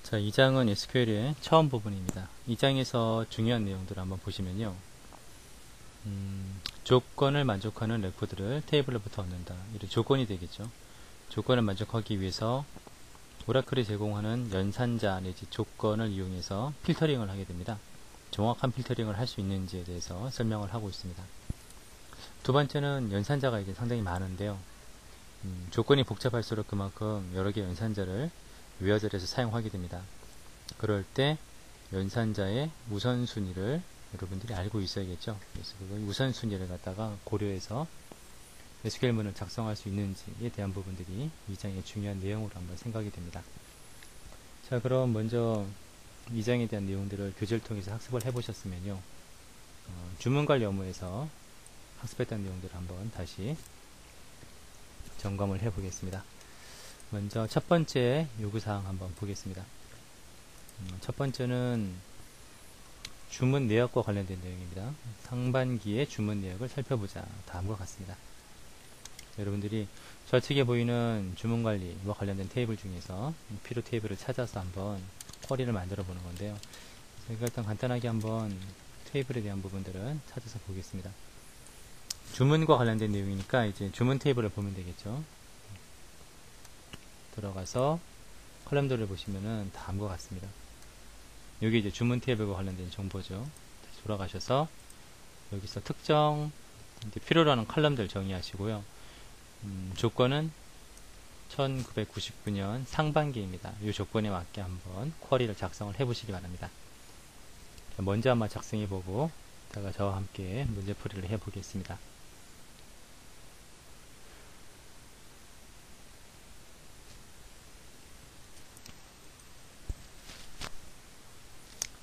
자, 이 장은 SQL의 처음 부분입니다. 이 장에서 중요한 내용들을 한번 보시면요. 조건을 만족하는 레코드를 테이블로부터 얻는다. 이런 조건이 되겠죠. 조건을 만족하기 위해서 오라클이 제공하는 연산자 내지 조건을 이용해서 필터링을 하게 됩니다. 정확한 필터링을 할 수 있는지에 대해서 설명을 하고 있습니다. 두 번째는 연산자가 이제 상당히 많은데요. 조건이 복잡할수록 그만큼 여러 개의 연산자를 외어절에서 사용하게 됩니다. 그럴 때 연산자의 우선순위를 여러분들이 알고 있어야겠죠. 그래서 그 우선순위를 갖다가 고려해서 SQL문을 작성할 수 있는지에 대한 부분들이 이 장의 중요한 내용으로 한번 생각이 됩니다. 자, 그럼 먼저 이 장에 대한 내용들을 교재를 통해서 학습을 해보셨으면요. 주문관리 업무에서 학습했던 내용들을 한번 다시 점검을 해보겠습니다. 먼저 첫 번째 요구사항 한번 보겠습니다. 첫 번째는 주문 내역과 관련된 내용입니다. 상반기의 주문 내역을 살펴보자. 다음과 같습니다. 여러분들이 좌측에 보이는 주문관리와 관련된 테이블 중에서 필요 테이블을 찾아서 한번 쿼리를 만들어 보는 건데요. 저희가 일단 간단하게 한번 테이블에 대한 부분들은 찾아서 보겠습니다. 주문과 관련된 내용이니까 이제 주문 테이블을 보면 되겠죠. 들어가서 컬럼들을 보시면은 다음과 같습니다. 여기 이제 주문 테이블과 관련된 정보죠. 다시 돌아가셔서 여기서 특정 이제 필요로 하는 컬럼들 정의하시고요. 조건은 1999년 상반기입니다. 이 조건에 맞게 한번 쿼리를 작성을 해보시기 바랍니다. 먼저 한번 작성해보고 이따가 저와 함께 문제풀이를 해보겠습니다.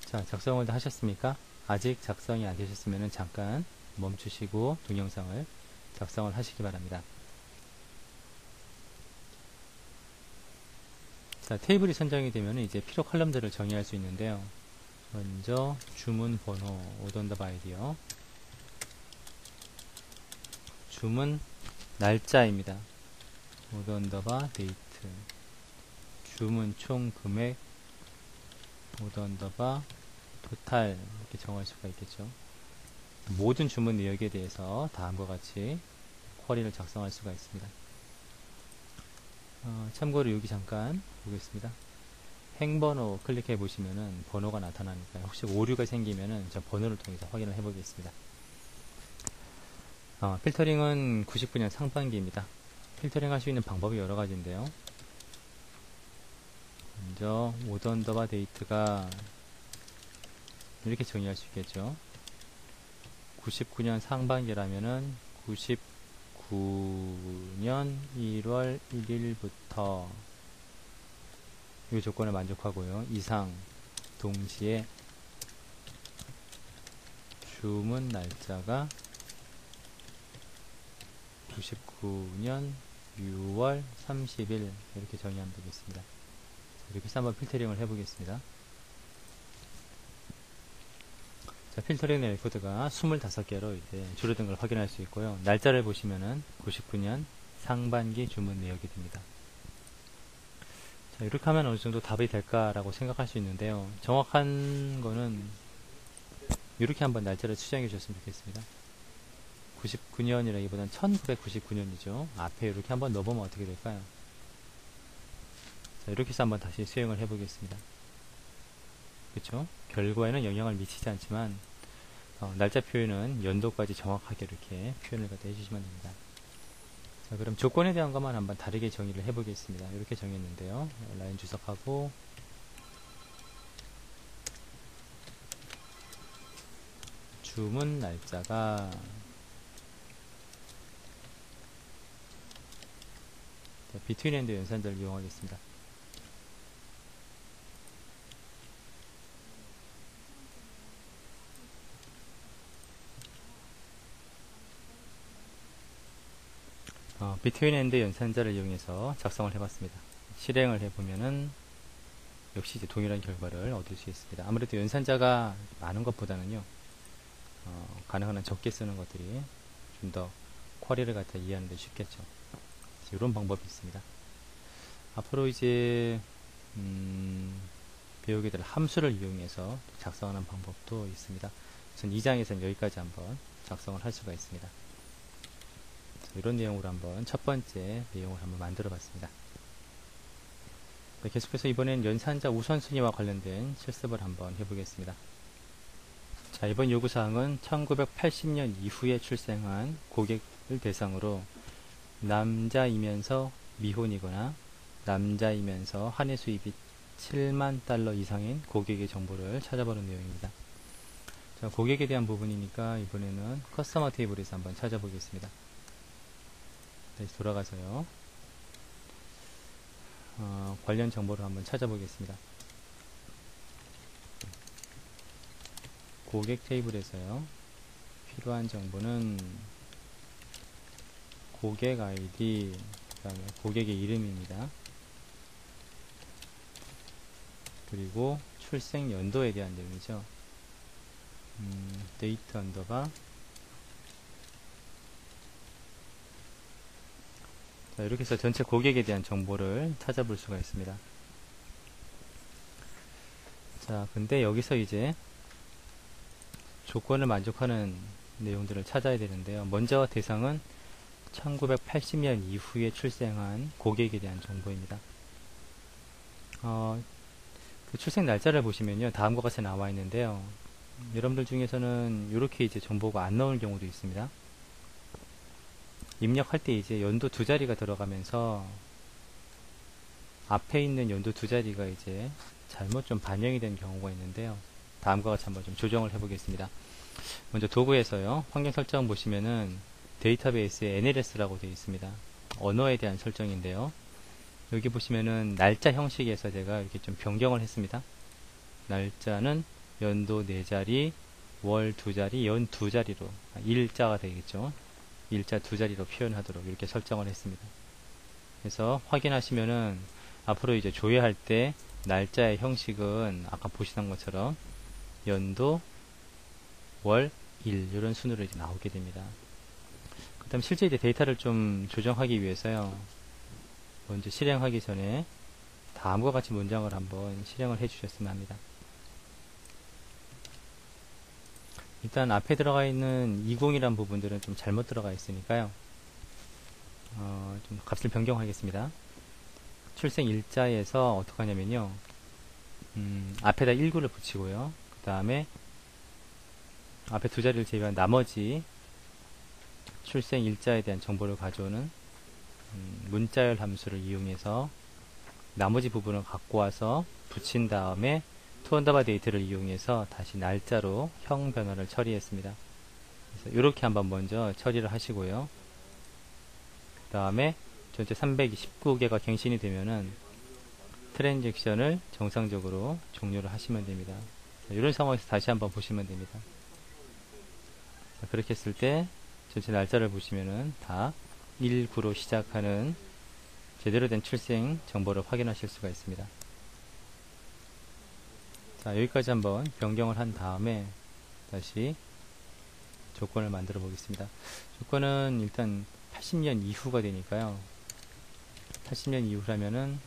자, 작성을 다 하셨습니까? 아직 작성이 안 되셨으면 잠깐 멈추시고 동영상을 작성을 하시기 바랍니다. 자, 테이블이 선정이 되면 이제 필요 컬럼들을 정의할 수 있는데요. 먼저 주문 번호 오던더 아이디어, 주문 날짜입니다. 오던더바 데이트, 주문 총 금액 오던더바 토탈 이렇게 정할 수가 있겠죠. 모든 주문 내역에 대해서 다음과 같이 쿼리를 작성할 수가 있습니다. 참고로 여기 잠깐 보겠습니다. 행번호 클릭해 보시면은 번호가 나타나니까 혹시 오류가 생기면은 저 번호를 통해서 확인을 해 보겠습니다. 필터링은 99년 상반기입니다. 필터링 할 수 있는 방법이 여러 가지인데요. 먼저 오던더바 데이트가 이렇게 정의할 수 있겠죠. 99년 상반기라면은 99년 1월 1일부터 이 조건을 만족하고요. 이상 동시에 주문 날짜가 99년 6월 30일 이렇게 정의하면 되겠습니다. 이렇게 해서 한번 필터링을 해보겠습니다. 자, 필터링 레코드가 25개로 이제 줄어든 걸 확인할 수 있고요. 날짜를 보시면은 99년 상반기 주문 내역이 됩니다. 자, 이렇게 하면 어느 정도 답이 될까라고 생각할 수 있는데요. 정확한 거는 이렇게 한번 날짜를 추정해 주셨으면 좋겠습니다. 99년이라기보다는 1999년이죠. 앞에 이렇게 한번 넣어보면 어떻게 될까요? 자, 이렇게 해서 한번 다시 수행을 해보겠습니다. 그쵸? 결과에는 영향을 미치지 않지만 날짜 표현은 연도까지 정확하게 이렇게 표현을 갖다 해주시면 됩니다. 자, 그럼 조건에 대한 것만 한번 다르게 정의를 해보겠습니다. 이렇게 정했는데요. 라인 주석하고 주문 날짜가 비트윈 앤드 연산자를 이용하겠습니다. 비트윈 앤드 연산자를 이용해서 작성을 해봤습니다. 실행을 해보면은 역시 이제 동일한 결과를 얻을 수 있습니다. 아무래도 연산자가 많은 것보다는요, 가능한 한 적게 쓰는 것들이 좀 더 쿼리를 갖다 이해하는 데 쉽겠죠. 이런 방법이 있습니다. 앞으로 이제 배우게 될 함수를 이용해서 작성하는 방법도 있습니다. 우선 2장에서는 여기까지 한번 작성을 할 수가 있습니다. 이런 내용으로 한번 첫 번째 내용을 한번 만들어 봤습니다. 계속해서 이번엔 연산자 우선순위와 관련된 실습을 한번 해보겠습니다. 자, 이번 요구사항은 1980년 이후에 출생한 고객을 대상으로 남자이면서 미혼이거나 남자이면서 한 해 수입이 7만 달러 이상인 고객의 정보를 찾아보는 내용입니다. 자, 고객에 대한 부분이니까 이번에는 커스터머 테이블에서 한번 찾아보겠습니다. 다시 돌아가서요. 관련 정보를 한번 찾아보겠습니다. 고객 테이블에서요. 필요한 정보는 고객 아이디, 그 다음에 고객의 이름입니다. 그리고 출생 연도에 대한 내용이죠. 데이트 언더바. 자, 이렇게 해서 전체 고객에 대한 정보를 찾아볼 수가 있습니다. 자, 근데 여기서 이제 조건을 만족하는 내용들을 찾아야 되는데요. 먼저 대상은 1980년 이후에 출생한 고객에 대한 정보입니다. 그 출생 날짜를 보시면요, 다음과 같이 나와 있는데요. 여러분들 중에서는 이렇게 이제 정보가 안 나올 경우도 있습니다. 입력할 때 이제 연도 두 자리가 들어가면서 앞에 있는 연도 두 자리가 이제 잘못 좀 반영이 된 경우가 있는데요. 다음과 같이 한번 좀 조정을 해보겠습니다. 먼저 도구에서요, 환경 설정 보시면은 데이터베이스에 NLS라고 되어 있습니다. 언어에 대한 설정인데요. 여기 보시면은 날짜 형식에서 제가 이렇게 좀 변경을 했습니다. 날짜는 연도 4자리, 월 2자리, 연 2자리로, 일자가 되겠죠. 일자 2자리로 표현하도록 이렇게 설정을 했습니다. 그래서 확인하시면은 앞으로 이제 조회할 때 날짜의 형식은 아까 보시던 것처럼 연도, 월, 일 이런 순으로 이제 나오게 됩니다. 그 다음 실제 이제 데이터를 좀 조정하기 위해서요, 먼저 실행하기 전에 다음과 같이 문장을 한번 실행을 해 주셨으면 합니다. 일단 앞에 들어가 있는 20이란 부분들은 좀 잘못 들어가 있으니까요, 좀 값을 변경하겠습니다. 출생 일자에서 어떻게 하냐면요, 앞에다 19를 붙이고요, 그 다음에 앞에 두 자리를 제외한 나머지 출생 일자에 대한 정보를 가져오는 문자열 함수를 이용해서 나머지 부분을 갖고 와서 붙인 다음에 투언더바 데이트를 이용해서 다시 날짜로 형 변화를 처리했습니다. 그래서 이렇게 한번 먼저 처리를 하시고요. 그 다음에 전체 329개가 갱신이 되면은 트랜잭션을 정상적으로 종료를 하시면 됩니다. 이런 상황에서 다시 한번 보시면 됩니다. 자, 그렇게 했을 때 전체 날짜를 보시면은 다 19로 시작하는 제대로 된 출생 정보를 확인하실 수가 있습니다. 자, 여기까지 한번 변경을 한 다음에 다시 조건을 만들어 보겠습니다. 조건은 일단 80년 이후가 되니까요, 80년 이후라면은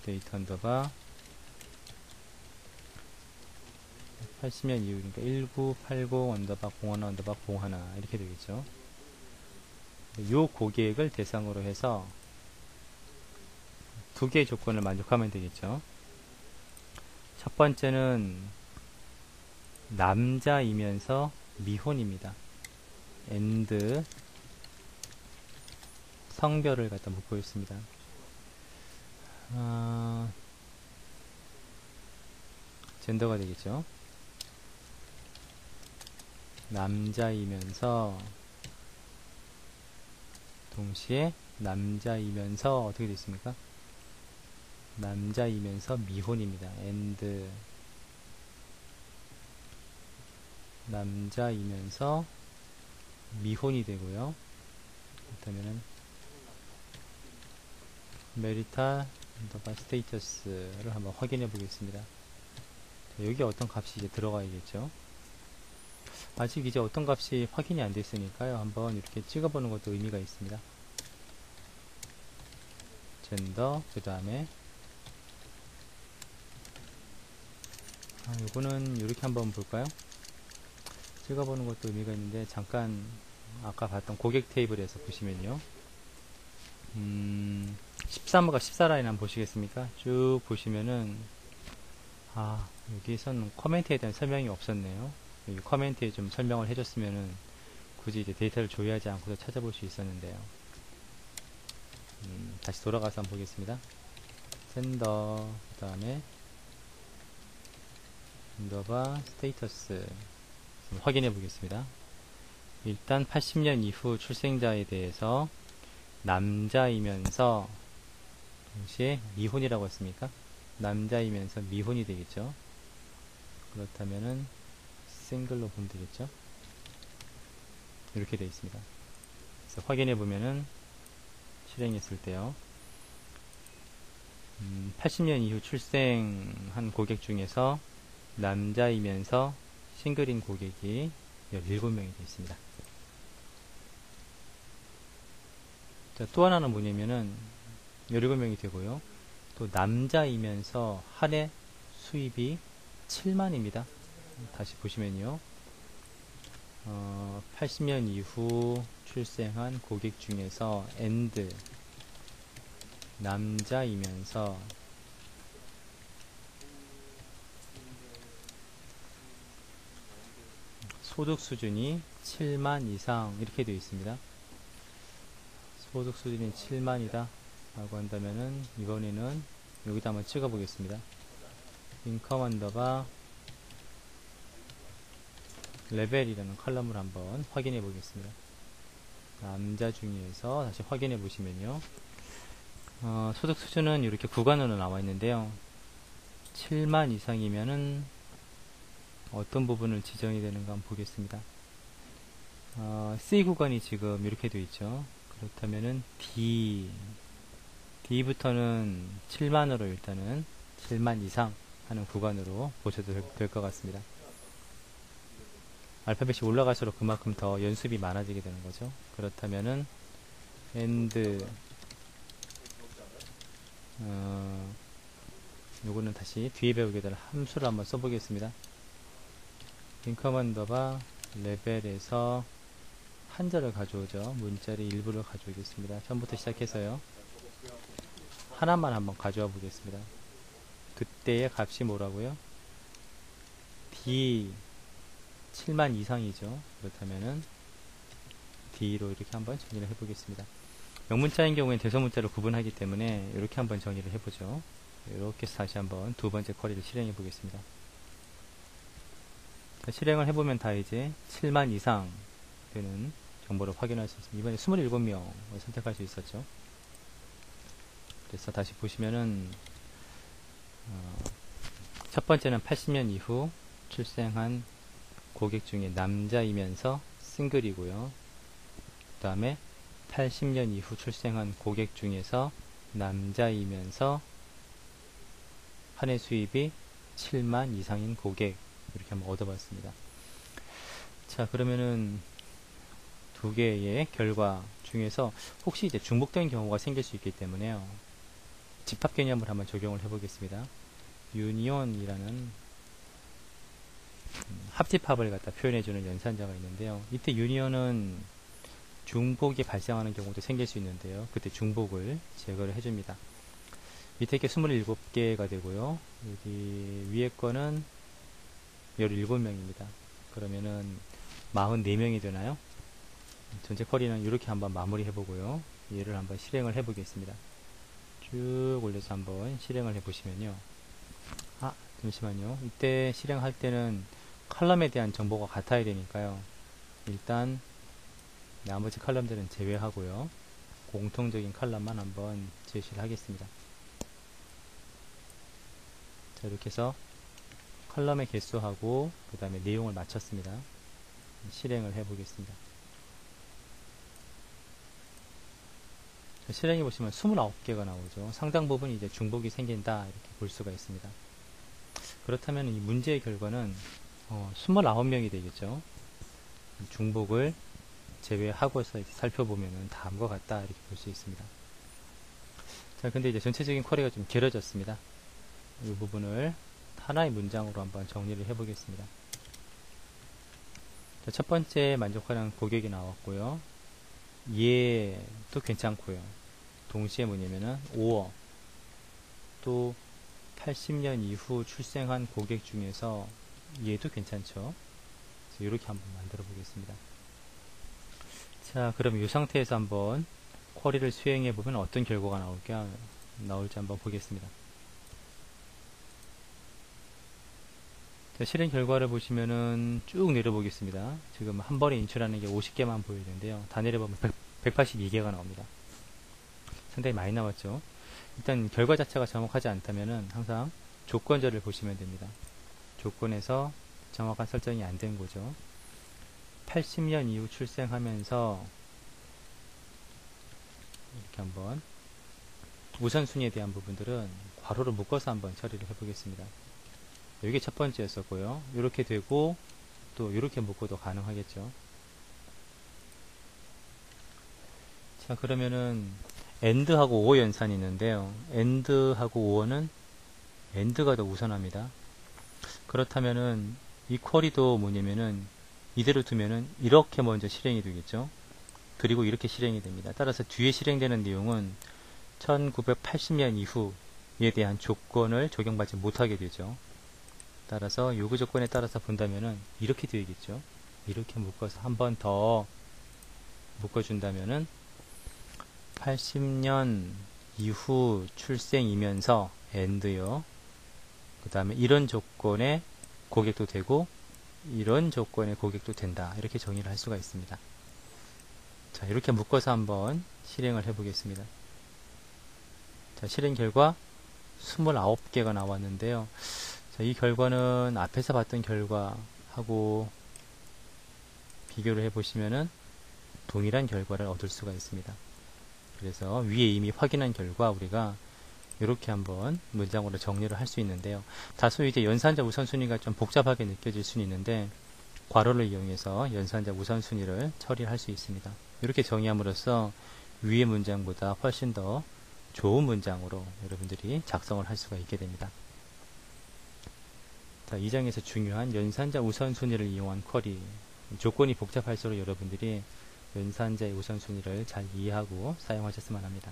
데이터 언더바 80년 이후니까 1980 언더바 01 언더바 01 이렇게 되겠죠. 요 고객을 대상으로 해서 두 개의 조건을 만족하면 되겠죠. 첫 번째는 남자이면서 미혼입니다. and 성별을 갖다 묻고 있습니다. 젠더가 되겠죠. 남자이면서 동시에 남자이면서 어떻게 됐습니까? 남자이면서 미혼입니다. and 남자이면서 미혼이 되고요. 그렇다면은 메리탈 스테이터스를 한번 확인해 보겠습니다. 여기 어떤 값이 이제 들어가야겠죠. 아직 이제 어떤 값이 확인이 안 됐으니까요, 한번 이렇게 찍어보는 것도 의미가 있습니다. 젠더, 그 다음에 요거는 이렇게 한번 볼까요? 찍어보는 것도 의미가 있는데, 잠깐 아까 봤던 고객 테이블에서 보시면요, 13호가 14라인 한번 보시겠습니까? 쭉 보시면은, 여기서는 커멘트에 대한 설명이 없었네요. 여기 커멘트에 좀 설명을 해줬으면은 굳이 이제 데이터를 조회하지 않고도 찾아볼 수 있었는데요. 다시 돌아가서 한번 보겠습니다. 샌더, 그 다음에 인더바 스테이터스 확인해 보겠습니다. 일단 80년 이후 출생자에 대해서 남자이면서 동시에 미혼이라고 했습니까? 남자이면서 미혼이 되겠죠. 그렇다면은 싱글로 보면 되겠죠. 이렇게 되어 있습니다. 그래서 확인해 보면은 실행했을 때요, 80년 이후 출생한 고객 중에서 남자이면서 싱글인 고객이 17명이 되어 있습니다. 자, 또 하나는 뭐냐면은 17명이 되고요. 또 남자이면서 한 해 수입이 7만입니다. 다시 보시면요, 80년 이후 출생한 고객 중에서 and 남자이면서 소득 수준이 7만 이상 이렇게 되어 있습니다. 소득 수준이 7만이다 라고 한다면은 이번에는 여기다 한번 찍어 보겠습니다. 인컴 언더바 레벨이라는 컬럼을 한번 확인해 보겠습니다. 남자 중에서 다시 확인해 보시면요, 소득 수준은 이렇게 구간으로 나와 있는데요, 7만 이상이면은 어떤 부분을 지정이 되는가 한번 보겠습니다. C 구간이 지금 이렇게 되어 있죠. 그렇다면은 D부터는 7만으로 일단은 7만 이상 하는 구간으로 보셔도 될 것 같습니다. 알파벳이 올라갈수록 그만큼 더 연습이 많아지게 되는 거죠. 그렇다면은 and 요거는 다시 뒤에 배우게 될 함수를 한번 써보겠습니다. 인컴 언더바 레벨에서 한자를 가져오죠. 문자리 일부를 가져오겠습니다. 처음부터 시작해서요, 하나만 한번 가져와 보겠습니다. 그때의 값이 뭐라고요? D 7만 이상이죠. 그렇다면은 D로 이렇게 한번 정리를 해보겠습니다. 명문자인 경우에는 대소문자로 구분하기 때문에 이렇게 한번 정리를 해보죠. 이렇게 해서 다시 한번 두 번째 쿼리를 실행해 보겠습니다. 실행을 해보면 다 이제 7만 이상 되는 정보를 확인할 수 있습니다. 이번에 27명을 선택할 수 있었죠. 그래서 다시 보시면은 첫 번째는 80년 이후 출생한 고객 중에 남자이면서 싱글이고요. 그 다음에 80년 이후 출생한 고객 중에서 남자이면서 한 해 수입이 7만 이상인 고객, 이렇게 한번 얻어봤습니다. 자, 그러면은 두 개의 결과 중에서 혹시 이제 중복된 경우가 생길 수 있기 때문에요, 집합 개념을 한번 적용을 해보겠습니다. 유니온이라는 합집합을 갖다 표현해주는 연산자가 있는데요, 이때 유니온은 중복이 발생하는 경우도 생길 수 있는데요, 그때 중복을 제거를 해줍니다. 밑에 게 27개가 되고요, 여기 위에 거는 17명입니다. 그러면은 44명이 되나요? 전체 쿼리는 이렇게 한번 마무리 해보고요, 얘를 한번 실행을 해보겠습니다. 쭉 올려서 한번 실행을 해보시면요, 잠시만요. 이때 실행할 때는 컬럼에 대한 정보가 같아야 되니까요, 일단 나머지 컬럼들은 제외하고요, 공통적인 컬럼만 한번 제시를 하겠습니다. 자, 이렇게 해서 컬럼의 개수하고 그 다음에 내용을 마쳤습니다. 실행을 해보겠습니다. 실행해 보시면 29개가 나오죠. 상당 부분 이제 중복이 생긴다, 이렇게 볼 수가 있습니다. 그렇다면 이 문제의 결과는 29명이 되겠죠. 중복을 제외하고서 살펴보면 다음과 같다, 이렇게 볼 수 있습니다. 자, 근데 이제 전체적인 쿼리가 좀 길어졌습니다. 이 부분을 다 하나의 문장으로 한번 정리를 해 보겠습니다. 자, 첫 번째 만족하는 고객이 나왔고요. 얘도 괜찮고요. 동시에 뭐냐면은 5억 또 80년 이후 출생한 고객 중에서 얘도 괜찮죠. 이렇게 한번 만들어 보겠습니다. 자, 그럼 이 상태에서 한번 쿼리를 수행해 보면 어떤 결과가 나올지 한번 보겠습니다. 자, 실행 결과를 보시면은 쭉 내려보겠습니다. 지금 한 번에 인출하는 게 50개만 보이는데요. 다 내려보면 182개가 나옵니다. 상당히 많이 나왔죠. 일단 결과 자체가 정확하지 않다면은 항상 조건절을 보시면 됩니다. 조건에서 정확한 설정이 안 된 거죠. 80년 이후 출생하면서 이렇게 한번 우선순위에 대한 부분들은 괄호를 묶어서 한번 처리를 해보겠습니다. 이게 첫 번째였었고요. 이렇게 되고 또 이렇게 묶어도 가능하겠죠. 자, 그러면은 AND하고 OR 연산이 있는데요. AND하고 OR는 AND가 더 우선합니다. 그렇다면은 이 쿼리도 뭐냐면은 이대로 두면은 이렇게 먼저 실행이 되겠죠. 그리고 이렇게 실행이 됩니다. 따라서 뒤에 실행되는 내용은 1980년 이후에 대한 조건을 적용받지 못하게 되죠. 따라서 요구 조건에 따라서 본다면은 이렇게 되겠죠. 이렇게 묶어서 한 번 더 묶어준다면은 80년 이후 출생이면서 AND요. 그 다음에 이런 조건의 고객도 되고 이런 조건의 고객도 된다. 이렇게 정의를 할 수가 있습니다. 자, 이렇게 묶어서 한번 실행을 해 보겠습니다. 자, 실행 결과 29개가 나왔는데요. 자, 이 결과는 앞에서 봤던 결과하고 비교를 해 보시면은 동일한 결과를 얻을 수가 있습니다. 그래서 위에 이미 확인한 결과 우리가 이렇게 한번 문장으로 정리를 할 수 있는데요. 다소 이제 연산자 우선순위가 좀 복잡하게 느껴질 수는 있는데 괄호를 이용해서 연산자 우선순위를 처리할 수 있습니다. 이렇게 정의함으로써 위의 문장보다 훨씬 더 좋은 문장으로 여러분들이 작성을 할 수가 있게 됩니다. 자, 이 장에서 중요한 연산자 우선순위를 이용한 쿼리, 조건이 복잡할수록 여러분들이 연산자의 우선순위를 잘 이해하고 사용하셨으면 합니다.